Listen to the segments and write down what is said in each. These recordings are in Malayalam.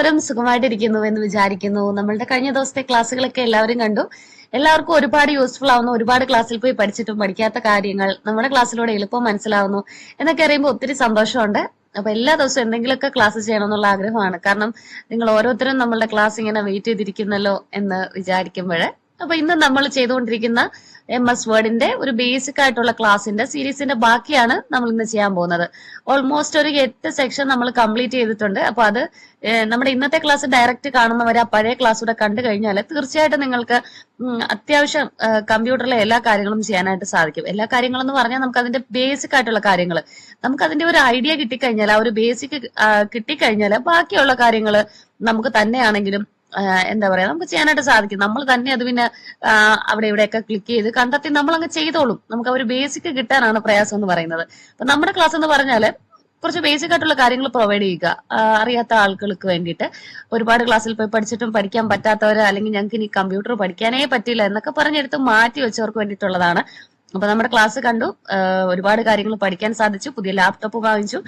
എല്ലാവരും സുഖമായിട്ടിരിക്കുന്നു എന്ന് വിചാരിക്കുന്നു. നമ്മളുടെ കഴിഞ്ഞ ദിവസത്തെ ക്ലാസ്സുകളൊക്കെ എല്ലാവരും കണ്ടു. എല്ലാവർക്കും ഒരുപാട് യൂസ്ഫുൾ ആവുന്നു. ഒരുപാട് ക്ലാസ്സിൽ പോയി പഠിച്ചിട്ടും പഠിക്കാത്ത കാര്യങ്ങൾ നമ്മുടെ ക്ലാസ്സിലൂടെ എളുപ്പം മനസ്സിലാവുന്നു എന്നൊക്കെ അറിയുമ്പോൾ ഒത്തിരി സന്തോഷമുണ്ട്. അപ്പൊ എല്ലാ ദിവസവും എന്തെങ്കിലുമൊക്കെ ക്ലാസ് ചെയ്യണം എന്നുള്ള ആഗ്രഹമാണ്. കാരണം നിങ്ങൾ ഓരോരുത്തരും നമ്മളുടെ ക്ലാസ് ഇങ്ങനെ വെയിറ്റ് ചെയ്തിരിക്കുന്നല്ലോ എന്ന് വിചാരിക്കുമ്പോൾ, അപ്പൊ ഇന്ന് നമ്മൾ ചെയ്തുകൊണ്ടിരിക്കുന്ന MS വേർഡിന്റെ ഒരു ബേസിക് ആയിട്ടുള്ള ക്ലാസിന്റെ സീരീസിന്റെ ബാക്കിയാണ് നമ്മൾ ഇന്ന് ചെയ്യാൻ പോകുന്നത്. ഓൾമോസ്റ്റ് ഒരു 8 സെക്ഷൻ നമ്മൾ കംപ്ലീറ്റ് ചെയ്തിട്ടുണ്ട്. അപ്പൊ അത് നമ്മുടെ ഇന്നത്തെ ക്ലാസ് ഡയറക്റ്റ് കാണുന്നവരെ ആ പഴയ ക്ലാസ് കൂടെ കണ്ടു കഴിഞ്ഞാൽ തീർച്ചയായിട്ടും നിങ്ങൾക്ക് അത്യാവശ്യം കമ്പ്യൂട്ടറിലെ എല്ലാ കാര്യങ്ങളും ചെയ്യാനായിട്ട് സാധിക്കും. എല്ലാ കാര്യങ്ങളും എന്ന് പറഞ്ഞാൽ നമുക്ക് അതിന്റെ ബേസിക് ആയിട്ടുള്ള കാര്യങ്ങൾ, നമുക്ക് അതിന്റെ ഒരു ഐഡിയ കിട്ടിക്കഴിഞ്ഞാൽ, ആ ഒരു ബേസിക് കിട്ടിക്കഴിഞ്ഞാൽ ബാക്കിയുള്ള കാര്യങ്ങൾ നമുക്ക് തന്നെയാണെങ്കിലും എന്താ പറയാ നമുക്ക് ചെയ്യാനായിട്ട് സാധിക്കും. നമ്മൾ തന്നെ അത് പിന്നെ അവിടെ ഇവിടെയൊക്കെ ക്ലിക്ക് ചെയ്ത് കണ്ടെത്തി നമ്മൾ അങ്ങ് ചെയ്തോളും. നമുക്ക് ആ ഒരു ബേസിക് കിട്ടാനാണ് പ്രയാസം എന്ന് പറയുന്നത്. അപ്പൊ നമ്മുടെ ക്ലാസ് എന്ന് പറഞ്ഞാല് കുറച്ച് ബേസിക് ആയിട്ടുള്ള കാര്യങ്ങൾ പ്രൊവൈഡ് ചെയ്യുക അറിയാത്ത ആളുകൾക്ക് വേണ്ടിയിട്ട്. ഒരുപാട് ക്ലാസ്സിൽ പോയി പഠിച്ചിട്ടും പഠിക്കാൻ പറ്റാത്തവര്, അല്ലെങ്കിൽ ഞങ്ങൾക്ക് ഇനി കമ്പ്യൂട്ടർ പഠിക്കാനേ പറ്റില്ല എന്നൊക്കെ പറഞ്ഞെടുത്ത് മാറ്റി വെച്ചവർക്ക് വേണ്ടിയിട്ടുള്ളതാണ്. അപ്പൊ നമ്മുടെ ക്ലാസ് കണ്ടു, ഒരുപാട് കാര്യങ്ങൾ പഠിക്കാൻ സാധിച്ചു, പുതിയ ലാപ്ടോപ്പ് വാങ്ങിച്ചു,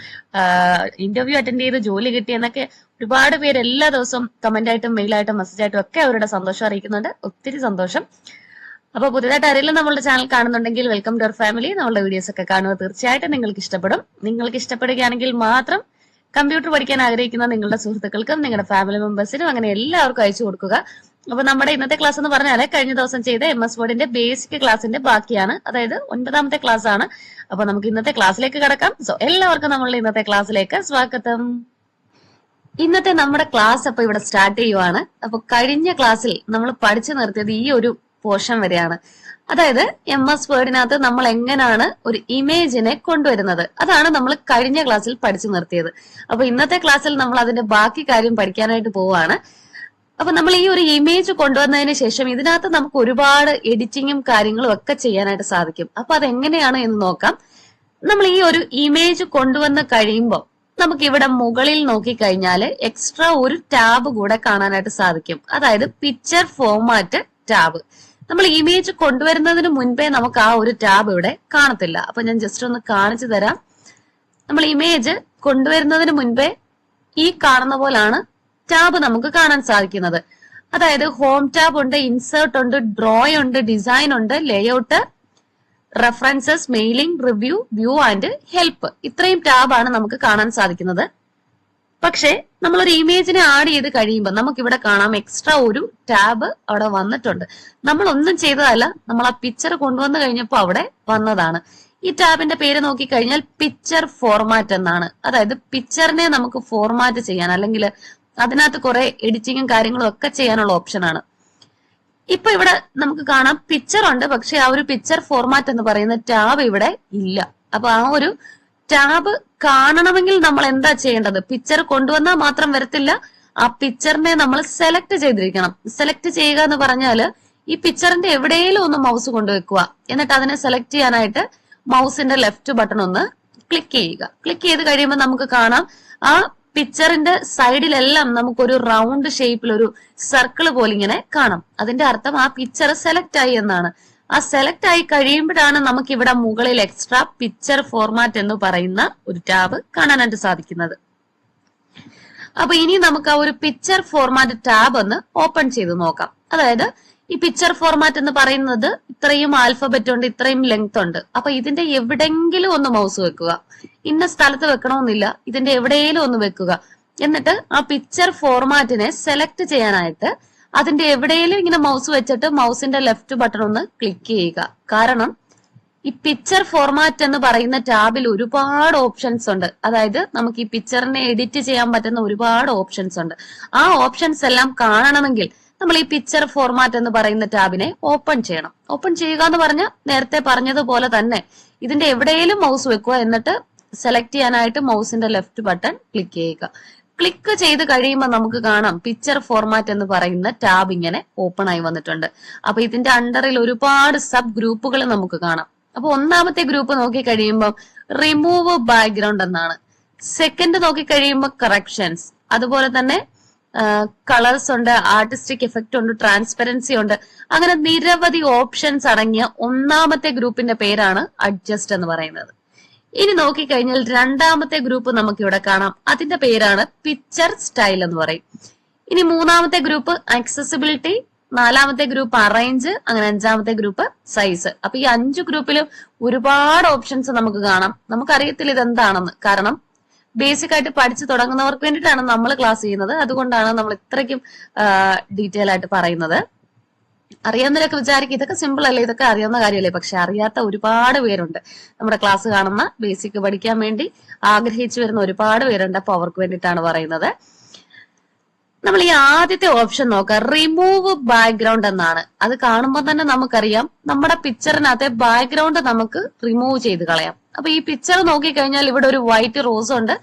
ഇന്റർവ്യൂ അറ്റൻഡ് ചെയ്ത് ജോലി കിട്ടി എന്നൊക്കെ ഒരുപാട് പേര് എല്ലാ ദിവസവും കമന്റ് ആയിട്ടും മെയിലായിട്ടും മെസ്സേജ് ആയിട്ടും ഒക്കെ അവരുടെ സന്തോഷം അറിയിക്കുന്നുണ്ട്. ഒത്തിരി സന്തോഷം. അപ്പൊ പുതിയതായിട്ട് ആരെങ്കിലും നമ്മളുടെ ചാനൽ കാണുന്നുണ്ടെങ്കിൽ വെൽക്കം ടു അവർ ഫാമിലി. നമ്മളുടെ വീഡിയോസ് ഒക്കെ കാണുക, തീർച്ചയായിട്ടും നിങ്ങൾക്ക് ഇഷ്ടപ്പെടും. നിങ്ങൾക്ക് ഇഷ്ടപ്പെടുകയാണെങ്കിൽ മാത്രം കമ്പ്യൂട്ടർ പഠിക്കാൻ ആഗ്രഹിക്കുന്ന നിങ്ങളുടെ സുഹൃത്തുക്കൾക്കും നിങ്ങളുടെ ഫാമിലി മെമ്പേഴ്സിനും അങ്ങനെ എല്ലാവർക്കും അയച്ചു കൊടുക്കുക. അപ്പൊ നമ്മുടെ ഇന്നത്തെ ക്ലാസ് എന്ന് പറഞ്ഞാൽ കഴിഞ്ഞ ദിവസം ചെയ്ത MS വേർഡിന്റെ ബേസിക് ക്ലാസിന്റെ ബാക്കിയാണ്, അതായത് 9ാമത്തെ ക്ലാസ് ആണ്. അപ്പൊ നമുക്ക് ഇന്നത്തെ ക്ലാസ്സിലേക്ക് കടക്കാം. സോ എല്ലാവർക്കും നമ്മളുടെ ഇന്നത്തെ ക്ലാസ്സിലേക്ക് സ്വാഗതം. ഇന്നത്തെ നമ്മുടെ ക്ലാസ് അപ്പൊ ഇവിടെ സ്റ്റാർട്ട് ചെയ്യുവാണ്. അപ്പൊ കഴിഞ്ഞ ക്ലാസ്സിൽ നമ്മൾ പഠിച്ചു നിർത്തിയത് ഈ ഒരു പോർഷൻ വരെയാണ്. അതായത് MS വേർഡിനകത്ത് നമ്മൾ എങ്ങനെയാണ് ഒരു ഇമേജിനെ കൊണ്ടുവരുന്നത്, അതാണ് നമ്മൾ കഴിഞ്ഞ ക്ലാസ്സിൽ പഠിച്ചു നിർത്തിയത്. അപ്പൊ ഇന്നത്തെ ക്ലാസ്സിൽ നമ്മൾ അതിന്റെ ബാക്കി കാര്യം പഠിക്കാനായിട്ട് പോവാണ്. അപ്പൊ നമ്മൾ ഈ ഒരു ഇമേജ് കൊണ്ടുവന്നതിന് ശേഷം ഇതിനകത്ത് നമുക്ക് ഒരുപാട് എഡിറ്റിങ്ങും കാര്യങ്ങളും ഒക്കെ ചെയ്യാനായിട്ട് സാധിക്കും. അപ്പൊ അതെങ്ങനെയാണ് എന്ന് നോക്കാം. നമ്മൾ ഈ ഒരു ഇമേജ് കൊണ്ടുവന്ന് കഴിയുമ്പോൾ നമുക്ക് ഇവിടെ മുകളിൽ നോക്കിക്കഴിഞ്ഞാൽ എക്സ്ട്രാ ഒരു ടാബ് കൂടെ കാണാനായിട്ട് സാധിക്കും. അതായത് പിക്ചർ ഫോർമാറ്റ് ടാബ്. നമ്മൾ ഇമേജ് കൊണ്ടുവരുന്നതിന് മുൻപേ നമുക്ക് ആ ഒരു ടാബ് ഇവിടെ കാണത്തില്ല. അപ്പൊ ഞാൻ ജസ്റ്റ് ഒന്ന് കാണിച്ചു തരാം. നമ്മൾ ഇമേജ് കൊണ്ടുവരുന്നതിന് മുൻപേ ഈ കാണുന്ന പോലാണ് ടാബ് നമുക്ക് കാണാൻ സാധിക്കുന്നത്. അതായത് ഹോം ടാബ് ഉണ്ട്, ഇൻസേർട്ട് ഉണ്ട്, ഡ്രോ ഉണ്ട്, ഡിസൈൻ ഉണ്ട്, layout, references, mailing, review, view and help. ഇത്രയും ടാബാണ് നമുക്ക് കാണാൻ സാധിക്കുന്നത്. പക്ഷെ നമ്മളൊരു ഇമേജിനെ ആഡ് ചെയ്ത് കഴിയുമ്പോൾ നമുക്ക് ഇവിടെ കാണാം എക്സ്ട്രാ ഒരു ടാബ് അവിടെ വന്നിട്ടുണ്ട്. നമ്മൾ ഒന്നും ചെയ്തതല്ല, നമ്മൾ ആ പിക്ചർ കൊണ്ടുവന്നു കഴിഞ്ഞപ്പോൾ അവിടെ വന്നതാണ്. ഈ ടാബിന്റെ പേര് നോക്കിക്കഴിഞ്ഞാൽ പിക്ചർ ഫോർമാറ്റ് എന്നാണ്. അതായത് പിക്ചറിനെ നമുക്ക് ഫോർമാറ്റ് ചെയ്യാൻ, അല്ലെങ്കിൽ അതിനകത്ത് കുറെ എഡിറ്റിങ്ങും കാര്യങ്ങളും ഒക്കെ ചെയ്യാനുള്ള ഓപ്ഷനാണ്. ഇപ്പൊ ഇവിടെ നമുക്ക് കാണാം പിക്ചർ ഉണ്ട്, പക്ഷെ ആ ഒരു പിക്ചർ ഫോർമാറ്റ് എന്ന് പറയുന്ന ടാബ് ഇവിടെ ഇല്ല. അപ്പൊ ആ ഒരു ടാബ് കാണണമെങ്കിൽ നമ്മൾ എന്താ ചെയ്യേണ്ടത്? പിക്ചർ കൊണ്ടുവന്നാൽ മാത്രം വരത്തില്ല, ആ പിക്ചറിനെ നമ്മൾ സെലക്ട് ചെയ്തിരിക്കണം. സെലക്ട് ചെയ്യുക എന്ന് പറഞ്ഞാല് ഈ പിക്ചറിന്റെ എവിടെയെങ്കിലും ഒന്ന് മൗസ് കൊണ്ടുവെക്കുക, എന്നിട്ട് അതിനെ സെലക്ട് ചെയ്യാനായിട്ട് മൗസിന്റെ ലെഫ്റ്റ് ബട്ടൺ ഒന്ന് ക്ലിക്ക് ചെയ്യുക. ക്ലിക്ക് ചെയ്ത് കഴിയുമ്പോൾ നമുക്ക് കാണാം ആ പിക്ചറിന്റെ സൈഡിലെല്ലാം നമുക്കൊരു റൗണ്ട് ഷേപ്പിൽ ഒരു സർക്കിൾ പോലെ ഇങ്ങനെ കാണാം. അതിന്റെ അർത്ഥം ആ പിക്ചർ സെലക്ട് ആയി എന്നാണ്. ആ സെലക്ട് ആയി കഴിയുമ്പോഴാണ് നമുക്ക് ഇവിടെ മുകളിൽ എക്സ്ട്രാ പിക്ചർ ഫോർമാറ്റ് എന്ന് പറയുന്ന ഒരു ടാബ് കാണാനായിട്ട് സാധിക്കുന്നത്. അപ്പൊ ഇനി നമുക്ക് ആ ഒരു പിക്ചർ ഫോർമാറ്റ് ടാബ് ഒന്ന് ഓപ്പൺ ചെയ്ത് നോക്കാം. അതായത് ഈ പിക്ചർ ഫോർമാറ്റ് എന്ന് പറയുന്നത് ഇത്രയും ആൽഫബറ്റ് ഉണ്ട്, ഇത്രയും ലെങ്ത് ഉണ്ട്. അപ്പൊ ഇതിന്റെ എവിടെങ്കിലും ഒന്ന് മൗസ് വെക്കുക. ഇന്ന സ്ഥലത്ത് വെക്കണമെന്നില്ല, ഇതിന്റെ എവിടെയെങ്കിലും ഒന്ന് വെക്കുക. എന്നിട്ട് ആ പിക്ചർ ഫോർമാറ്റിനെ സെലക്ട് ചെയ്യാനായിട്ട് അതിന്റെ എവിടെയെങ്കിലും ഇങ്ങനെ മൗസ് വെച്ചിട്ട് മൗസിന്റെ ലെഫ്റ്റ് ബട്ടൺ ഒന്ന് ക്ലിക്ക് ചെയ്യുക. കാരണം ഈ പിക്ചർ ഫോർമാറ്റ് എന്ന് പറയുന്ന ടാബിൽ ഒരുപാട് ഓപ്ഷൻസ് ഉണ്ട്. അതായത് നമുക്ക് ഈ പിക്ചറിനെ എഡിറ്റ് ചെയ്യാൻ പറ്റുന്ന ഒരുപാട് ഓപ്ഷൻസ് ഉണ്ട്. ആ ഓപ്ഷൻസ് എല്ലാം കാണണമെങ്കിൽ നമ്മൾ ഈ പിക്ചർ ഫോർമാറ്റ് എന്ന് പറയുന്ന ടാബിനെ ഓപ്പൺ ചെയ്യണം. ഓപ്പൺ ചെയ്യുക എന്ന് പറഞ്ഞാൽ നേരത്തെ പറഞ്ഞതുപോലെ തന്നെ ഇതിന്റെ എവിടെയെങ്കിലും മൗസ് വെക്കുക, എന്നിട്ട് സെലക്ട് ചെയ്യാനായിട്ട് മൗസിന്റെ ലെഫ്റ്റ് ബട്ടൺ ക്ലിക്ക് ചെയ്യുക. ക്ലിക്ക് ചെയ്ത് കഴിയുമ്പോൾ നമുക്ക് കാണാം പിക്ചർ ഫോർമാറ്റ് എന്ന് പറയുന്ന ടാബ് ഇങ്ങനെ ഓപ്പൺ ആയി വന്നിട്ടുണ്ട്. അപ്പൊ ഇതിന്റെ അണ്ടറിൽ ഒരുപാട് സബ് ഗ്രൂപ്പുകൾ നമുക്ക് കാണാം. അപ്പൊ ഒന്നാമത്തെ ഗ്രൂപ്പ് നോക്കി കഴിയുമ്പോൾ റിമൂവ് ബാക്ക്ഗ്രൗണ്ട് എന്നാണ്. സെക്കൻഡ് നോക്കി കഴിയുമ്പോൾ കറക്ഷൻസ്, അതുപോലെ തന്നെ കളേഴ്സ് ഉണ്ട്, ആർട്ടിസ്റ്റിക് എഫക്റ്റ് ഉണ്ട്, ട്രാൻസ്പെറൻസി ഉണ്ട്. അങ്ങനെ നിരവധി ഓപ്ഷൻസ് അടങ്ങിയ ഒന്നാമത്തെ ഗ്രൂപ്പിന്റെ പേരാണ് അഡ്ജസ്റ്റ് എന്ന് പറയുന്നത്. ഇനി നോക്കിക്കഴിഞ്ഞാൽ രണ്ടാമത്തെ ഗ്രൂപ്പ് നമുക്ക് ഇവിടെ കാണാം. അതിന്റെ പേരാണ് പിക്ചർ സ്റ്റൈൽ എന്ന് പറയും. ഇനി മൂന്നാമത്തെ ഗ്രൂപ്പ് ആക്സസിബിലിറ്റി, നാലാമത്തെ ഗ്രൂപ്പ് അറേഞ്ച്, അങ്ങനെ അഞ്ചാമത്തെ ഗ്രൂപ്പ് സൈസ്. അപ്പൊ ഈ 5 ഗ്രൂപ്പിലും ഒരുപാട് ഓപ്ഷൻസ് നമുക്ക് കാണാം. നമുക്കറിയത്തില്ല ഇതെന്താണെന്ന്. കാരണം ബേസിക് ആയിട്ട് പഠിച്ചു തുടങ്ങുന്നവർക്ക് വേണ്ടിയിട്ടാണ് നമ്മൾ ക്ലാസ് ചെയ്യുന്നത്. അതുകൊണ്ടാണ് നമ്മൾ ഇത്രയ്ക്കും ഡീറ്റെയിൽ ആയിട്ട് പറയുന്നത്. അറിയാവുന്നവരൊക്കെ വിചാരിക്കും ഇതൊക്കെ സിമ്പിൾ അല്ലേ, ഇതൊക്കെ അറിയാവുന്ന കാര്യമല്ലേ. പക്ഷെ അറിയാത്ത ഒരുപാട് പേരുണ്ട്. നമ്മുടെ ക്ലാസ് കാണുന്ന ബേസിക് പഠിക്കാൻ വേണ്ടി ആഗ്രഹിച്ചു വരുന്ന ഒരുപാട് പേരുണ്ട്. അപ്പൊ അവർക്ക് വേണ്ടിയിട്ടാണ് പറയുന്നത്. നമ്മൾ ഈ ആദ്യത്തെ ഓപ്ഷൻ നോക്കാം, റിമൂവ് ബാക്ക്ഗ്രൗണ്ട് എന്നാണ്. അത് കാണുമ്പോൾ തന്നെ നമുക്കറിയാം നമ്മുടെ പിക്ചറിനകത്തെ ബാക്ക്ഗ്രൗണ്ട് നമുക്ക് റിമൂവ് ചെയ്ത് കളയാം. അപ്പൊ ഈ പിക്ചർ നോക്കിക്കഴിഞ്ഞാൽ ഇവിടെ ഒരു വൈറ്റ് റോസ് ഉണ്ട്,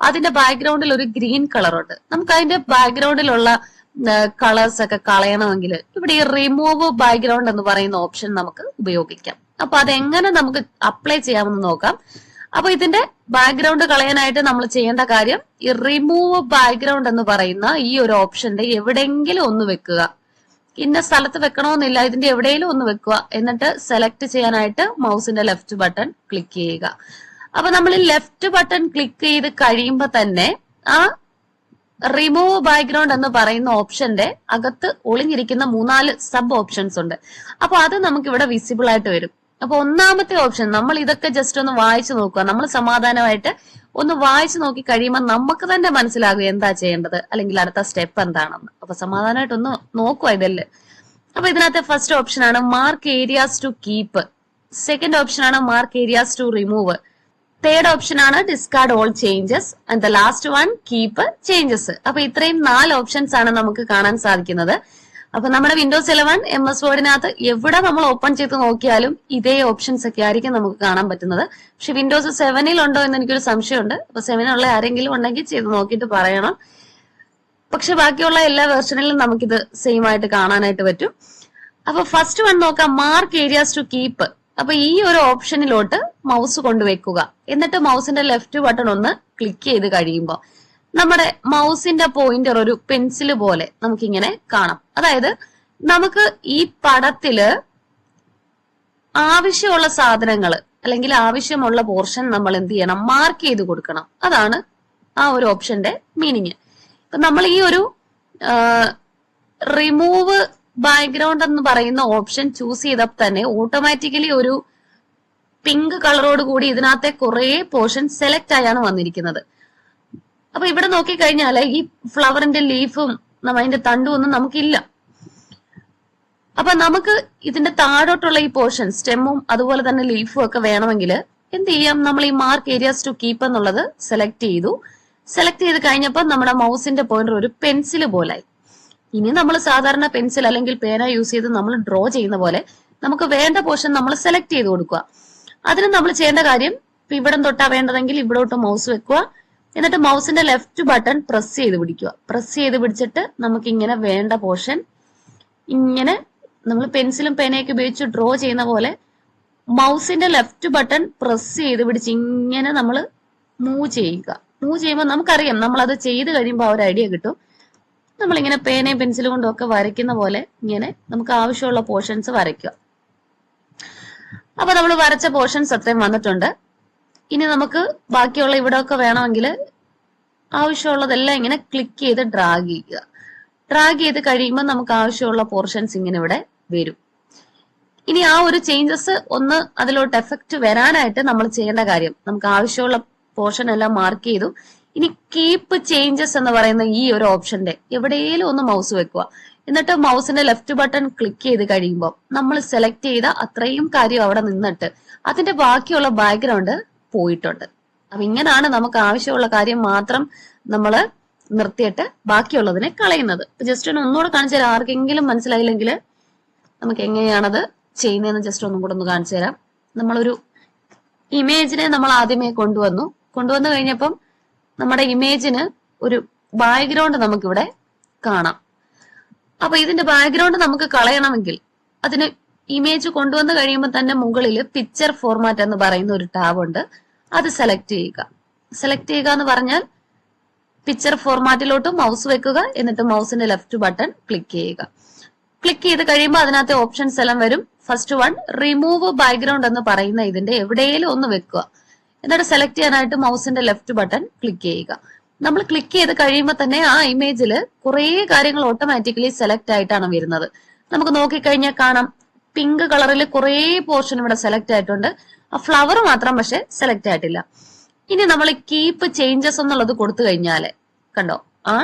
അതിന്റെ ബാക്ക്ഗ്രൗണ്ടിൽ ഒരു ഗ്രീൻ കളർ ഉണ്ട്. നമുക്ക് അതിന്റെ ബാക്ക്ഗ്രൗണ്ടിലുള്ള കളേഴ്സ് ഒക്കെ കളയണമെങ്കിൽ ഇവിടെ ഈ റിമൂവ് ബാക്ക്ഗ്രൗണ്ട് എന്ന് പറയുന്ന ഓപ്ഷൻ നമുക്ക് ഉപയോഗിക്കാം. അപ്പൊ അതെങ്ങനെ നമുക്ക് അപ്ലൈ ചെയ്യാമെന്ന് നോക്കാം. അപ്പൊ ഇതിന്റെ ബാക്ക്ഗ്രൗണ്ട് കളയാനായിട്ട് നമ്മൾ ചെയ്യേണ്ട കാര്യം ഈ റിമൂവ് ബാക്ക്ഗ്രൗണ്ട് എന്ന് പറയുന്ന ഈ ഒരു ഓപ്ഷന്റെ എവിടെയെങ്കിലും ഒന്ന് വെക്കുക. ഇന്ന സ്ഥലത്ത് വെക്കണമെന്നില്ല, ഇതിന്റെ എവിടെയെങ്കിലും ഒന്ന് വെക്കുക. എന്നിട്ട് സെലക്ട് ചെയ്യാനായിട്ട് മൗസിന്റെ ലെഫ്റ്റ് ബട്ടൺ ക്ലിക്ക് ചെയ്യുക. അപ്പൊ നമ്മൾ ലെഫ്റ്റ് ബട്ടൺ ക്ലിക്ക് ചെയ്ത് കഴിയുമ്പോൾ തന്നെ ആ റിമൂവ് ബാക്ക്ഗ്രൗണ്ട് എന്ന് പറയുന്ന ഓപ്ഷന്റെ അകത്ത് ഒളിഞ്ഞിരിക്കുന്ന 3-4 സബ് ഓപ്ഷൻസ് ഉണ്ട്. അപ്പൊ അത് നമുക്ക് ഇവിടെ വിസിബിൾ ആയിട്ട് വരും. അപ്പൊ ഒന്നാമത്തെ ഓപ്ഷൻ നമ്മൾ ഇതൊക്കെ ജസ്റ്റ് ഒന്ന് വായിച്ചു നോക്കുക. നമ്മൾ സമാധാനമായിട്ട് ഒന്ന് വായിച്ചു നോക്കി കഴിയുമ്പോൾ നമുക്ക് തന്നെ മനസ്സിലാകും എന്താ ചെയ്യേണ്ടത്, അല്ലെങ്കിൽ അടുത്ത സ്റ്റെപ്പ് എന്താണെന്ന്. അപ്പൊ സമാധാനമായിട്ട് ഒന്ന് നോക്കുക ഇതല്ലേ. അപ്പൊ ഇതിനകത്തെ ഫസ്റ്റ് ഓപ്ഷൻ ആണ് mark areas to keep, second option ആണ് mark areas to remove, third option ആണ് discard all changes, and the last one keep changes. അപ്പൊ ഇത്രയും 4 ഓപ്ഷൻസ് ആണ് നമുക്ക് കാണാൻ സാധിക്കുന്നത്. അപ്പൊ നമ്മുടെ വിൻഡോസ് 11 MS വേർഡിനകത്ത് എവിടെ നമ്മൾ ഓപ്പൺ ചെയ്ത് നോക്കിയാലും ഇതേ ഓപ്ഷൻസ് ഒക്കെ ആയിരിക്കും നമുക്ക് കാണാൻ പറ്റുന്നത്. പക്ഷെ വിൻഡോസ് 7 ഉണ്ടോ എന്ന് എനിക്കൊരു സംശയമുണ്ട്. അപ്പൊ 7 ഉള്ള ആരെങ്കിലും ഉണ്ടെങ്കിൽ ചെയ്ത് നോക്കിയിട്ട് പറയണം. പക്ഷെ ബാക്കിയുള്ള എല്ലാ വെർഷനിലും നമുക്കിത് സെയിം ആയിട്ട് കാണാനായിട്ട് പറ്റും. അപ്പൊ ഫസ്റ്റ് വൺ നോക്കാം, മാർക്ക് ഏരിയാസ് ടു കീപ്പ്. അപ്പൊ ഈ ഒരു ഓപ്ഷനിലോട്ട് മൗസ് കൊണ്ടുവെക്കുക. എന്നിട്ട് മൗസിന്റെ ലെഫ്റ്റ് ബട്ടൺ ഒന്ന് ക്ലിക്ക് ചെയ്ത് കഴിയുമ്പോൾ നമ്മുടെ മൗസിന്റെ പോയിന്റർ ഒരു പെൻസില് പോലെ നമുക്കിങ്ങനെ കാണാം. അതായത് നമുക്ക് ഈ പടത്തില് ആവശ്യമുള്ള സാധനങ്ങൾ അല്ലെങ്കിൽ ആവശ്യമുള്ള പോർഷൻ നമ്മൾ എന്ത് ചെയ്യണം, മാർക്ക് ചെയ്ത് കൊടുക്കണം. അതാണ് ആ ഒരു ഓപ്ഷന്റെ മീനിങ്. ഇപ്പൊ നമ്മൾ ഈ ഒരു റിമൂവ് ബാക്ക്ഗ്രൗണ്ട് എന്ന് പറയുന്ന ഓപ്ഷൻ ചൂസ് ചെയ്തപ്പോൾ തന്നെ ഓട്ടോമാറ്റിക്കലി ഒരു പിങ്ക് കളറോട് കൂടി ഇതിനകത്തെ കുറെ പോർഷൻ സെലക്ട് ആയാണ് വന്നിരിക്കുന്നത്. അപ്പൊ ഇവിടെ നോക്കിക്കഴിഞ്ഞാൽ ഈ ഫ്ലവറിന്റെ ലീഫും അതിന്റെ തണ്ടും ഒന്നും നമുക്കില്ല. അപ്പൊ നമുക്ക് ഇതിന്റെ താഴോട്ടുള്ള ഈ പോർഷൻ സ്റ്റെമ്മും അതുപോലെ തന്നെ ലീഫും ഒക്കെ വേണമെങ്കിൽ എന്ത് ചെയ്യാം, നമ്മൾ ഈ മാർക്ക് ഏരിയാസ് ടു കീപ്പ് എന്നുള്ളത് സെലക്ട് ചെയ്തു. സെലക്ട് ചെയ്ത് കഴിഞ്ഞപ്പോൾ നമ്മുടെ മൗസിന്റെ പോയിന്റർ ഒരു പെൻസിൽ പോലായി. ഇനി നമ്മൾ സാധാരണ പെൻസിൽ അല്ലെങ്കിൽ പേന യൂസ് ചെയ്ത് നമ്മൾ ഡ്രോ ചെയ്യുന്ന പോലെ നമുക്ക് വേണ്ട പോർഷൻ നമ്മൾ സെലക്ട് ചെയ്ത് കൊടുക്കുക. അതിന് നമ്മൾ ചെയ്യേണ്ട കാര്യം ഇവിടം തൊട്ടാ വേണ്ടതെങ്കിൽ ഇവിടോട്ട് മൗസ് വെക്കുക. എന്നിട്ട് മൗസിന്റെ ലെഫ്റ്റ് ബട്ടൺ പ്രസ് ചെയ്ത് പിടിക്കുക. പ്രസ് ചെയ്ത് പിടിച്ചിട്ട് നമുക്ക് ഇങ്ങനെ വേണ്ട പോർഷൻ ഇങ്ങനെ നമ്മൾ പെൻസിലും പേനയൊക്കെ ഉപയോഗിച്ച് ഡ്രോ ചെയ്യുന്ന പോലെ മൗസിന്റെ ലെഫ്റ്റ് ബട്ടൺ പ്രസ് ചെയ്ത് പിടിച്ച് ഇങ്ങനെ നമ്മൾ മൂവ് ചെയ്യുക. മൂവ് ചെയ്യുമ്പോൾ നമുക്കറിയാം നമ്മൾ അത് ചെയ്ത് കഴിയുമ്പോൾ ആ ഒരു ഐഡിയ കിട്ടും. നമ്മളിങ്ങനെ പേനയും പെൻസിലും കൊണ്ടും ഒക്കെ വരയ്ക്കുന്ന പോലെ ഇങ്ങനെ നമുക്ക് ആവശ്യമുള്ള പോർഷൻസ് വരയ്ക്കുക. അപ്പൊ നമ്മൾ വരച്ച പോർഷൻസ് അത്രയും വന്നിട്ടുണ്ട്. ഇനി നമുക്ക് ബാക്കിയുള്ള ഇവിടെ ഒക്കെ വേണമെങ്കിൽ ആവശ്യമുള്ളതെല്ലാം ഇങ്ങനെ ക്ലിക്ക് ചെയ്ത് ഡ്രാഗ് ചെയ്യുക. ഡ്രാഗ് ചെയ്ത് കഴിയുമ്പോൾ നമുക്ക് ആവശ്യമുള്ള പോർഷൻസ് ഇങ്ങനെ ഇവിടെ വരും. ഇനി ആ ഒരു ചേഞ്ചസ് ഒന്ന് അതിലോട്ട് എഫക്റ്റ് വരാനായിട്ട് നമ്മൾ ചെയ്യേണ്ട കാര്യം, നമുക്ക് ആവശ്യമുള്ള പോർഷൻ എല്ലാം മാർക്ക് ചെയ്തു. ഇനി കീപ്പ് ചേഞ്ചസ് എന്ന് പറയുന്ന ഈ ഒരു ഓപ്ഷന്റെ എവിടെയെങ്കിലും ഒന്ന് മൗസ് വെക്കുക. എന്നിട്ട് മൗസിന്റെ ലെഫ്റ്റ് ബട്ടൺ ക്ലിക്ക് ചെയ്ത് കഴിയുമ്പോൾ നമ്മൾ സെലക്ട് ചെയ്ത അത്രയും കാര്യം അവിടെ നിന്നിട്ട് അതിന്റെ ബാക്കിയുള്ള ബാക്ക്ഗ്രൗണ്ട് പോയിട്ടുണ്ട്. അപ്പൊ ഇങ്ങനെയാണ് നമുക്ക് ആവശ്യമുള്ള കാര്യം മാത്രം നമ്മൾ നിർത്തിയിട്ട് ബാക്കിയുള്ളതിനെ കളയുന്നത്. ജസ്റ്റ് ഒന്നുകൂടെ കാണിച്ചു തരാം, ആർക്കെങ്കിലും മനസ്സിലായില്ലെങ്കിൽ നമുക്ക് എങ്ങനെയാണത് ചെയ്യുന്നതെന്ന് ജസ്റ്റ് ഒന്നും കൂടെ ഒന്ന് കാണിച്ചു തരാം. നമ്മളൊരു ഇമേജിനെ നമ്മൾ ആദ്യമേ കൊണ്ടുവന്നു കഴിഞ്ഞപ്പം നമ്മുടെ ഇമേജിന് ഒരു ബാക്ക്ഗ്രൗണ്ട് നമുക്കിവിടെ കാണാം. അപ്പൊ ഇതിന്റെ ബാക്ക്ഗ്രൗണ്ട് നമുക്ക് കളയണമെങ്കിൽ അതിന് ഇമേജ് കൊണ്ടുവന്ന് കഴിയുമ്പോൾ തന്നെ മുകളിൽ പിക്ചർ ഫോർമാറ്റ് എന്ന് പറയുന്ന ഒരു ടാബ് ഉണ്ട്. അത് സെലക്ട് ചെയ്യുക. സെലക്ട് ചെയ്യുക എന്ന് പറഞ്ഞാൽ പിക്ചർ ഫോർമാറ്റിലോട്ട് മൗസ് വെക്കുക. എന്നിട്ട് മൗസിന്റെ ലെഫ്റ്റ് ബട്ടൺ ക്ലിക്ക് ചെയ്യുക. ക്ലിക്ക് ചെയ്ത് കഴിയുമ്പോൾ അതിനകത്തെ ഓപ്ഷൻസ് എല്ലാം വരും. ഫസ്റ്റ് വൺ റിമൂവ് ബാക്ക്ഗ്രൗണ്ട് എന്ന് പറയുന്ന ഇതിന്റെ എവിടെയെങ്കിലും ഒന്ന് വെക്കുക. എന്നിട്ട് സെലക്ട് ചെയ്യാനായിട്ട് മൗസിന്റെ ലെഫ്റ്റ് ബട്ടൺ ക്ലിക്ക് ചെയ്യുക. നമ്മൾ ക്ലിക്ക് ചെയ്ത് കഴിയുമ്പോൾ തന്നെ ആ ഇമേജിൽ കുറെ കാര്യങ്ങൾ ഓട്ടോമാറ്റിക്കലി സെലക്ട് ആയിട്ടാണ് വരുന്നത്. നമുക്ക് നോക്കിക്കഴിഞ്ഞാൽ കാണാം പിങ്ക് കളറിൽ കുറെ പോർഷൻ ഇവിടെ സെലക്ട് ആയിട്ടുണ്ട്. ആ ഫ്ലവർ മാത്രം പക്ഷെ സെലക്ട് ആയിട്ടില്ല. ഇനി നമ്മൾ കീപ്പ് ചേഞ്ചസ് എന്നുള്ളത് കൊടുത്തു കഴിഞ്ഞാല് കണ്ടോ ആ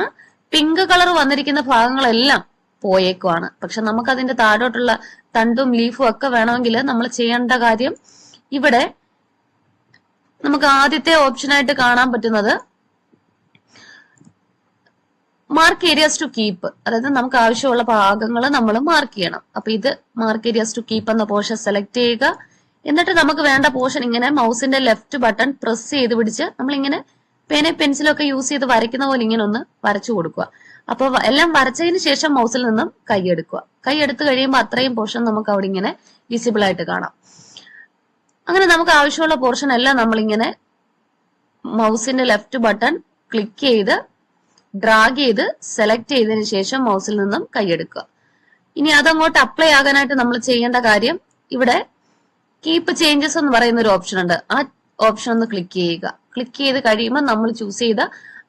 പിങ്ക് കളർ വന്നിരിക്കുന്ന ഭാഗങ്ങളെല്ലാം പോയേക്കുവാണ്. പക്ഷെ നമുക്ക് അതിന്റെ താഴോട്ടുള്ള തണ്ടും ലീഫും ഒക്കെ വേണമെങ്കിൽ നമ്മൾ ചെയ്യേണ്ട കാര്യം ഇവിടെ നമുക്ക് ആദ്യത്തെ ഓപ്ഷനായിട്ട് കാണാൻ പറ്റുന്നത് മാർക്ക് ഏരിയാസ് ടു കീപ്പ്, അതായത് നമുക്ക് ആവശ്യമുള്ള ഭാഗങ്ങൾ നമ്മൾ മാർക്ക് ചെയ്യണം. അപ്പൊ ഇത് മാർക്ക് ഏരിയാസ് ടു കീപ്പ് എന്ന പോർഷൻ സെലക്ട് ചെയ്യുക. എന്നിട്ട് നമുക്ക് വേണ്ട പോർഷൻ ഇങ്ങനെ മൗസിന്റെ ലെഫ്റ്റ് ബട്ടൺ പ്രസ് ചെയ്ത് പിടിച്ച് നമ്മളിങ്ങനെ പേന പെൻസിലൊക്കെ യൂസ് ചെയ്ത് വരയ്ക്കുന്ന പോലെ ഇങ്ങനെ ഒന്ന് വരച്ചു കൊടുക്കുക. അപ്പൊ എല്ലാം വരച്ചതിന് ശേഷം മൗസിൽ നിന്നും കൈയെടുക്കുക. കൈയെടുത്ത് കഴിയുമ്പോൾ അത്രയും പോർഷൻ നമുക്ക് അവിടെ ഇങ്ങനെ വിസിബിൾ ആയിട്ട് കാണാം. അങ്ങനെ നമുക്ക് ആവശ്യമുള്ള പോർഷൻ എല്ലാം നമ്മളിങ്ങനെ മൗസിന്റെ ലെഫ്റ്റ് ബട്ടൺ ക്ലിക്ക് ചെയ്ത് ഡ്രാഗ് ചെയ്ത് സെലക്ട് ചെയ്തതിനു ശേഷം മൗസിൽ നിന്നും കൈയെടുക്കുക. ഇനി അതങ്ങോട്ട് അപ്ലൈ ആകാനായിട്ട് നമ്മൾ ചെയ്യേണ്ട കാര്യം ഇവിടെ കീപ്പ് ചേഞ്ചസ് എന്ന് പറയുന്ന ഒരു ഓപ്ഷൻ ഉണ്ട്. ആ ഓപ്ഷൻ ഒന്ന് ക്ലിക്ക് ചെയ്യുക. ക്ലിക്ക് ചെയ്ത് കഴിയുമ്പോൾ നമ്മൾ ചൂസ് ചെയ്ത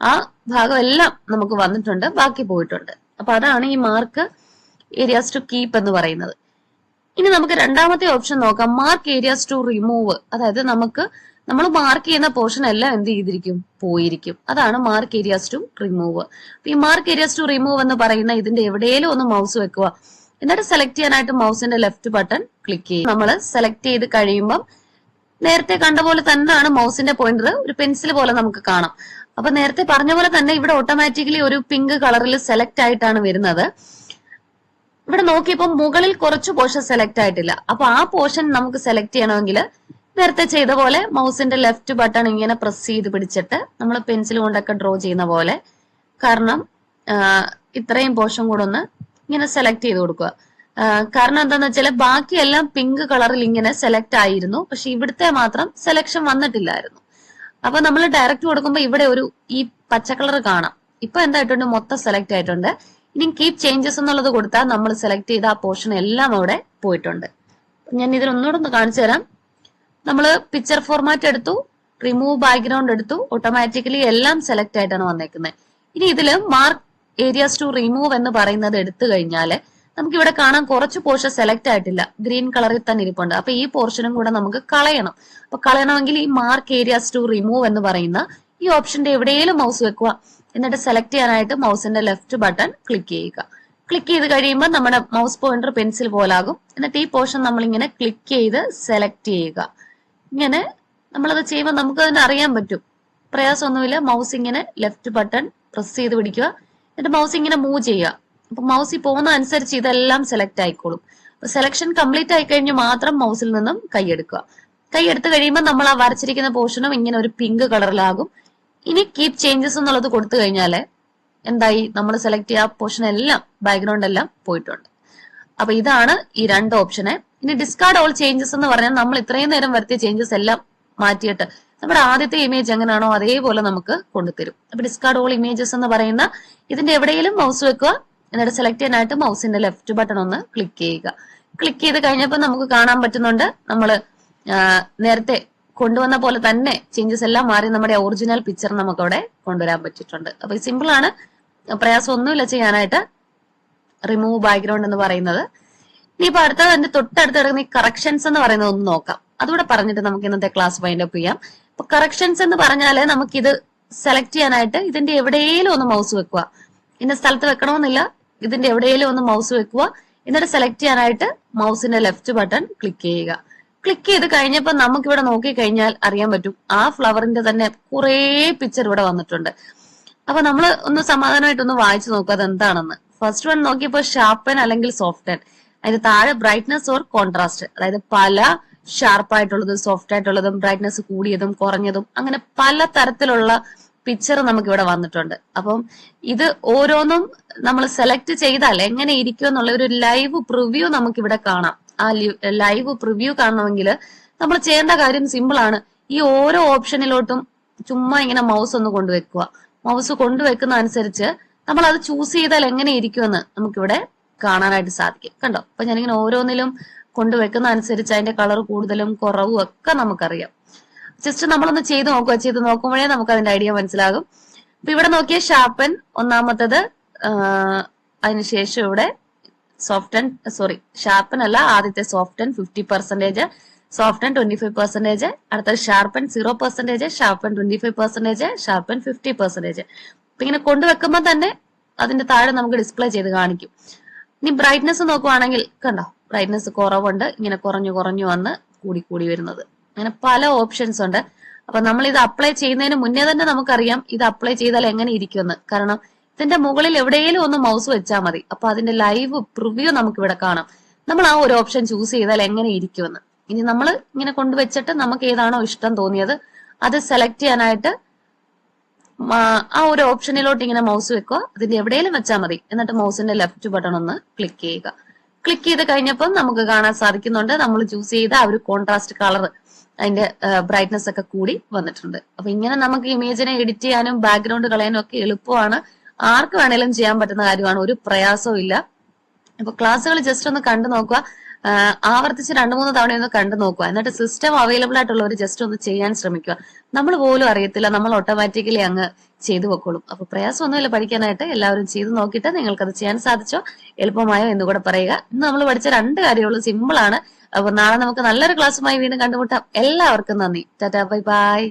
ആ ഭാഗം എല്ലാം നമുക്ക് വന്നിട്ടുണ്ട്, ബാക്കി പോയിട്ടുണ്ട്. അപ്പൊ അതാണ് ഈ മാർക്ക് ഏരിയാസ് ടു കീപ്പ് എന്ന് പറയുന്നത്. ഇനി നമുക്ക് രണ്ടാമത്തെ ഓപ്ഷൻ നോക്കാം, മാർക്ക് ഏരിയാസ് ടു റിമൂവ്. അതായത് നമ്മൾ മാർക്ക് ചെയ്യുന്ന പോർഷൻ എല്ലാം എന്ത് ചെയ്തിരിക്കും, പോയിരിക്കും. അതാണ് മാർക്ക് ഏരിയാസ് ടു റിമൂവ്. ഈ മാർക്ക് ഏരിയാസ് ടു റിമൂവ് എന്ന് പറയുന്ന ഇതിന്റെ എവിടെയെങ്കിലും ഒന്ന് മൗസ് വെക്കുക. എന്നിട്ട് സെലക്ട് ചെയ്യാനായിട്ട് മൗസിന്റെ ലെഫ്റ്റ് ബട്ടൺ ക്ലിക്ക് ചെയ്യും. നമ്മൾ സെലക്ട് ചെയ്ത് കഴിയുമ്പം നേരത്തെ കണ്ട പോലെ തന്നെയാണ് മൗസിന്റെ പോയിന്റർ ഒരു പെൻസിൽ പോലെ നമുക്ക് കാണാം. അപ്പൊ നേരത്തെ പറഞ്ഞ പോലെ തന്നെ ഇവിടെ ഓട്ടോമാറ്റിക്കലി ഒരു പിങ്ക് കളറിൽ സെലക്ട് ആയിട്ടാണ് വരുന്നത്. ഇവിടെ നോക്കിയപ്പോൾ മുകളിൽ കുറച്ച് പോർഷൻ സെലക്ട് ആയിട്ടില്ല. അപ്പൊ ആ പോർഷൻ നമുക്ക് സെലക്ട് ചെയ്യണമെങ്കിൽ നേരത്തെ ചെയ്ത പോലെ മൗസിന്റെ ലെഫ്റ്റ് ബട്ടൺ ഇങ്ങനെ പ്രസ് ചെയ്ത് പിടിച്ചിട്ട് നമ്മൾ പെൻസിൽ കൊണ്ടൊക്കെ ഡ്രോ ചെയ്യുന്ന പോലെ, കാരണം ഇത്രയും പോർഷൻ കൂടെ ഒന്ന് ഇങ്ങനെ സെലക്ട് ചെയ്ത് കൊടുക്കുക. കാരണം എന്താന്ന് വെച്ചാൽ ബാക്കിയെല്ലാം പിങ്ക് കളറിൽ ഇങ്ങനെ സെലക്ട് ആയിരുന്നു, പക്ഷെ ഇവിടുത്തെ മാത്രം സെലക്ഷൻ വന്നിട്ടില്ലായിരുന്നു. അപ്പൊ നമ്മൾ ഡയറക്റ്റ് കൊടുക്കുമ്പോൾ ഇവിടെ ഈ പച്ച കളർ കാണാം. ഇപ്പൊ എന്തായിട്ടുണ്ട്, മൊത്തം സെലക്ട് ആയിട്ടുണ്ട്. ഇനി കീപ് ചേഞ്ചസ് എന്നുള്ളത് കൊടുത്താൽ നമ്മൾ സെലക്ട് ചെയ്ത ആ പോർഷൻ എല്ലാം അവിടെ പോയിട്ടുണ്ട്. ഞാൻ ഇതിലൊന്നുകൂടെ ഒന്ന് കാണിച്ചു തരാം. നമ്മൾ പിക്ചർ ഫോർമാറ്റ് എടുത്തു, റിമൂവ് ബാക്ക്ഗ്രൗണ്ട് എടുത്തു, ഓട്ടോമാറ്റിക്കലി എല്ലാം സെലക്ട് ആയിട്ടാണ് വന്നേക്കുന്നത്. ഇനി ഇതില് മാർക്ക് ഏരിയാസ് ടു റിമൂവ് എന്ന് പറയുന്നത് എടുത്തു കഴിഞ്ഞാല് നമുക്ക് ഇവിടെ കാണാൻ കുറച്ച് പോർഷൻ സെലക്ട് ആയിട്ടില്ല, ഗ്രീൻ കളറിൽ തന്നെ ഇരിപ്പുണ്ട്. അപ്പൊ ഈ പോർഷനും കൂടെ നമുക്ക് കളയണം. അപ്പൊ കളയണമെങ്കിൽ ഈ മാർക്ക് ഏരിയാസ് ടു റിമൂവ് എന്ന് പറയുന്ന ഈ ഓപ്ഷന്റെ എവിടെയെങ്കിലും മൗസ് വെക്കുക. എന്നിട്ട് സെലക്ട് ചെയ്യാനായിട്ട് മൗസിന്റെ ലെഫ്റ്റ് ബട്ടൺ ക്ലിക്ക് ചെയ്യുക. ക്ലിക്ക് ചെയ്ത് കഴിയുമ്പോൾ നമ്മുടെ മൗസ് പോയിന്റർ പെൻസിൽ പോലാകും. എന്നിട്ട് ഈ പോർഷൻ നമ്മൾ ഇങ്ങനെ ക്ലിക്ക് ചെയ്ത് സെലക്ട് ചെയ്യുക. ഇങ്ങനെ നമ്മളത് ചെയ്യുമ്പോൾ നമുക്ക് തന്നെ അറിയാൻ പറ്റും, പ്രയാസമൊന്നുമില്ല. മൗസ് ഇങ്ങനെ ലെഫ്റ്റ് ബട്ടൺ പ്രസ് ചെയ്ത് പിടിക്കുക. എന്നിട്ട് മൗസ് ഇങ്ങനെ മൂവ് ചെയ്യുക. അപ്പൊ മൗസിൽ പോകുന്ന അനുസരിച്ച് ഇതെല്ലാം സെലക്ട് ആയിക്കോളും. അപ്പൊ സെലക്ഷൻ കംപ്ലീറ്റ് ആയി കഴിഞ്ഞ് മാത്രം മൗസിൽ നിന്നും കൈയെടുക്കുക. കൈയെടുത്ത് കഴിയുമ്പോൾ നമ്മൾ ആ വരച്ചിരിക്കുന്ന പോർഷനും ഇങ്ങനെ ഒരു പിങ്ക് കളറിലാകും. ഇനി കീപ് ചേഞ്ചസ് എന്നുള്ളത് കൊടുത്തു കഴിഞ്ഞാല് എന്തായി, നമ്മൾ സെലക്ട് ചെയ്ത പോർഷൻ എല്ലാം ബാക്ക്ഗ്രൗണ്ട് എല്ലാം പോയിട്ടുണ്ട്. അപ്പൊ ഇതാണ് ഈ രണ്ട് ഓപ്ഷന്. ഇനി ഡിസ്കാർഡ് ഓൾ ചേഞ്ചസ് എന്ന് പറഞ്ഞാൽ നമ്മൾ ഇത്രയും നേരം വരുത്തിയ ചേഞ്ചസ് എല്ലാം മാറ്റിയിട്ട് നമ്മുടെ ആദ്യത്തെ ഇമേജ് എങ്ങനെയാണോ അതേപോലെ നമുക്ക് കൊണ്ടുതരും. അപ്പൊ ഡിസ്കാർഡ് ഓൾ ഇമേജസ് എന്ന് പറയുന്ന ഇതിന്റെ എവിടെയെങ്കിലും മൗസ് വെക്കുക. എന്നിട്ട് സെലക്ട് ചെയ്യാനായിട്ട് മൗസിന്റെ ലെഫ്റ്റ് ബട്ടൺ ഒന്ന് ക്ലിക്ക് ചെയ്യുക. ക്ലിക്ക് ചെയ്ത് കഴിഞ്ഞപ്പോൾ നമുക്ക് കാണാൻ പറ്റുന്നുണ്ട്, നമ്മൾ നേരത്തെ കൊണ്ടുവന്ന പോലെ തന്നെ ചേഞ്ചസ് എല്ലാം മാറി നമ്മുടെ ഒറിജിനൽ പിക്ചർ നമുക്ക് അവിടെ കൊണ്ടുവരാൻ പറ്റിയിട്ടുണ്ട്. അപ്പൊ സിമ്പിൾ ആണ്, പ്രയാസം ഒന്നുമില്ല ചെയ്യാനായിട്ട് റിമൂവ് ബാക്ക്ഗ്രൗണ്ട് എന്ന് പറയുന്നത്. ഇനിയിപ്പോ അടുത്തത് എന്റെ തൊട്ടടുത്ത് കിടക്കുന്ന ഈ കറക്ഷൻസ് എന്ന് പറയുന്നത് ഒന്ന് നോക്കാം. അതുകൂടെ പറഞ്ഞിട്ട് നമുക്ക് ഇന്നത്തെ ക്ലാസ് വൈൻഡ് അപ്പ് ചെയ്യാം. അപ്പൊ കറക്ഷൻസ് എന്ന് പറഞ്ഞാല് നമുക്കിത് സെലക്ട് ചെയ്യാനായിട്ട് ഇതിന്റെ എവിടെയെങ്കിലും ഒന്ന് മൗസ് വെക്കുക. ഇന്ന സ്ഥലത്ത് വെക്കണമെന്നില്ല, ഇതിന്റെ എവിടെയെങ്കിലും ഒന്ന് മൗസ് വെക്കുക. എന്നിട്ട് സെലക്ട് ചെയ്യാനായിട്ട് മൗസിന്റെ ലെഫ്റ്റ് ബട്ടൺ ക്ലിക്ക് ചെയ്യുക. ക്ലിക്ക് ചെയ്ത് കഴിഞ്ഞപ്പോൾ നമുക്ക് ഇവിടെ നോക്കി കഴിഞ്ഞാൽ അറിയാൻ പറ്റും, ആ ഫ്ലവറിന്റെ തന്നെ കുറെ പിക്ചർ ഇവിടെ വന്നിട്ടുണ്ട്. അപ്പൊ നമ്മൾ ഒന്ന് സമാധാനമായിട്ടൊന്ന് വായിച്ചു നോക്കുക അത് എന്താണെന്ന്. ഫസ്റ്റ് വൺ നോക്കിയപ്പോൾ ഷാർപ്പൻ അല്ലെങ്കിൽ സോഫ്റ്റൻ, അതിന്റെ താഴെ ബ്രൈറ്റ്നസ് ഓർ കോൺട്രാസ്റ്റ്, അതായത് പല ഷാർപ്പായിട്ടുള്ളതും സോഫ്റ്റ് ആയിട്ടുള്ളതും ബ്രൈറ്റ്നസ് കൂടിയതും കുറഞ്ഞതും അങ്ങനെ പല തരത്തിലുള്ള പിക്ചർ നമുക്ക് ഇവിടെ വന്നിട്ടുണ്ട്. അപ്പം ഇത് ഓരോന്നും നമ്മൾ സെലക്ട് ചെയ്താൽ എങ്ങനെ ഇരിക്കും എന്നുള്ള ഒരു ലൈവ് പ്രിവ്യൂ നമുക്ക് ഇവിടെ കാണാം. ആ ലൈവ് പ്രിവ്യൂ കാണണമെങ്കിൽ നമ്മൾ ചെയ്യേണ്ട കാര്യം സിമ്പിൾ ആണ്. ഈ ഓരോ ഓപ്ഷനിലോട്ടും ചുമ്മാ ഇങ്ങനെ മൗസ് ഒന്ന് കൊണ്ടുവെക്കുക. മൗസ് കൊണ്ടുവെക്കുന്ന അനുസരിച്ച് നമ്മൾ അത് ചൂസ് ചെയ്താൽ എങ്ങനെ ഇരിക്കുമെന്ന് നമുക്കിവിടെ കാണാനായിട്ട് സാധിക്കും. കണ്ടോ, അപ്പൊ ഞാനിങ്ങനെ ഓരോന്നിലും കൊണ്ടുവെക്കുന്ന അനുസരിച്ച് അതിന്റെ കളർ കൂടുതലും കുറവും ഒക്കെ നമുക്കറിയാം. ജസ്റ്റ് നമ്മളൊന്ന് ചെയ്ത് നോക്കുക. ചെയ്ത് നോക്കുമ്പോഴേ നമുക്ക് അതിന്റെ ഐഡിയ മനസ്സിലാകും. അപ്പൊ ഇവിടെ നോക്കിയ ഷാർപ്പൻ ഒന്നാമത്തത്, അതിനുശേഷം ഇവിടെ ഷാർപ്പൻ അല്ല, ആദ്യത്തെ സോഫ്റ്റൻ 50%, സോഫ്റ്റൻ 25%, അടുത്തത് ഷാർപ്പൻ 0%, ഷാർപ്പൻ 25%, ഷാർപ്പൻ 50%. അപ്പൊ ഇങ്ങനെ കൊണ്ടുവെക്കുമ്പോൾ തന്നെ അതിന്റെ താഴെ നമുക്ക് ഡിസ്പ്ലേ ചെയ്ത് കാണിക്കും. ഇനി ബ്രൈറ്റ്നസ് നോക്കുവാണെങ്കിൽ കണ്ടോ, ബ്രൈറ്റ്നസ് കുറവുണ്ട്, ഇങ്ങനെ കുറഞ്ഞു കുറഞ്ഞു വന്ന് കൂടി കൂടി വരുന്നത്. അങ്ങനെ പല ഓപ്ഷൻസ് ഉണ്ട്. അപ്പൊ നമ്മൾ ഇത് അപ്ലൈ ചെയ്യുന്നതിന് മുന്നേ തന്നെ നമുക്കറിയാം ഇത് അപ്ലൈ ചെയ്താൽ എങ്ങനെ ഇരിക്കുമെന്ന്. കാരണം ഇതിന്റെ മുകളിൽ എവിടെയെങ്കിലും ഒന്ന് മൗസ് വെച്ചാൽ മതി. അപ്പൊ അതിന്റെ ലൈവ് പ്രിവ്യൂ നമുക്ക് ഇവിടെ കാണാം. നമ്മൾ ആ ഒരു ഓപ്ഷൻ ചൂസ് ചെയ്താൽ എങ്ങനെ ഇരിക്കുമെന്ന്. ഇനി നമ്മൾ ഇങ്ങനെ കൊണ്ടുവച്ചിട്ട് നമുക്ക് ഏതാണോ ഇഷ്ടം തോന്നിയത് അത് സെലക്ട് ചെയ്യാനായിട്ട് ആ ഒരു ഓപ്ഷനിലോട്ട് ഇങ്ങനെ മൗസ് വെക്കുക. അതിന്റെ എവിടെയെങ്കിലും വെച്ചാൽ മതി. എന്നിട്ട് മൗസിന്റെ ലെഫ്റ്റ് ബട്ടൺ ഒന്ന് ക്ലിക്ക് ചെയ്യുക. ക്ലിക്ക് ചെയ്ത് കഴിഞ്ഞപ്പോൾ നമുക്ക് കാണാൻ സാധിക്കുന്നുണ്ട് നമ്മൾ ചൂസ് ചെയ്ത ആ ഒരു കോൺട്രാസ്റ്റ് കളർ, അതിന്റെ ബ്രൈറ്റ്നസ് ഒക്കെ കൂടി വന്നിട്ടുണ്ട്. അപ്പൊ ഇങ്ങനെ നമുക്ക് ഇമേജിനെ എഡിറ്റ് ചെയ്യാനും ബാക്ക്ഗ്രൗണ്ട് കളയാനും ഒക്കെ എളുപ്പമാണ്. ആർക്ക് വേണേലും ചെയ്യാൻ പറ്റുന്ന കാര്യമാണ്, ഒരു പ്രയാസവും ഇല്ല. അപ്പൊ ക്ലാസ്സുകൾ ജസ്റ്റ് ഒന്ന് കണ്ടു നോക്കുക, ആവർത്തിച്ച് 2-3 തവണ ഒന്ന് കണ്ടു നോക്കുക. എന്നിട്ട് സിസ്റ്റം അവൈലബിൾ ആയിട്ടുള്ളവർ ജസ്റ്റ് ഒന്ന് ചെയ്യാൻ ശ്രമിക്കുക. നമ്മൾ പോലും അറിയത്തില്ല, നമ്മൾ ഓട്ടോമാറ്റിക്കലി അങ്ങ് ചെയ്തു വെക്കോളും. അപ്പൊ പ്രയാസമൊന്നുമില്ല പഠിക്കാനായിട്ട്. എല്ലാവരും ചെയ്ത് നോക്കിയിട്ട് നിങ്ങൾക്കത് ചെയ്യാൻ സാധിച്ചോ, എളുപ്പമായോ എന്നുകൂടെ പറയുക. ഇന്ന് നമ്മൾ പഠിച്ച 2 കാര്യങ്ങളും സിമ്പിൾ ആണ്. അപ്പൊ നാളെ നമുക്ക് നല്ലൊരു ക്ലാസ്സുമായി വീണ്ടും കണ്ടുമുട്ടാം. എല്ലാവർക്കും നന്ദി. Tata, bye bye.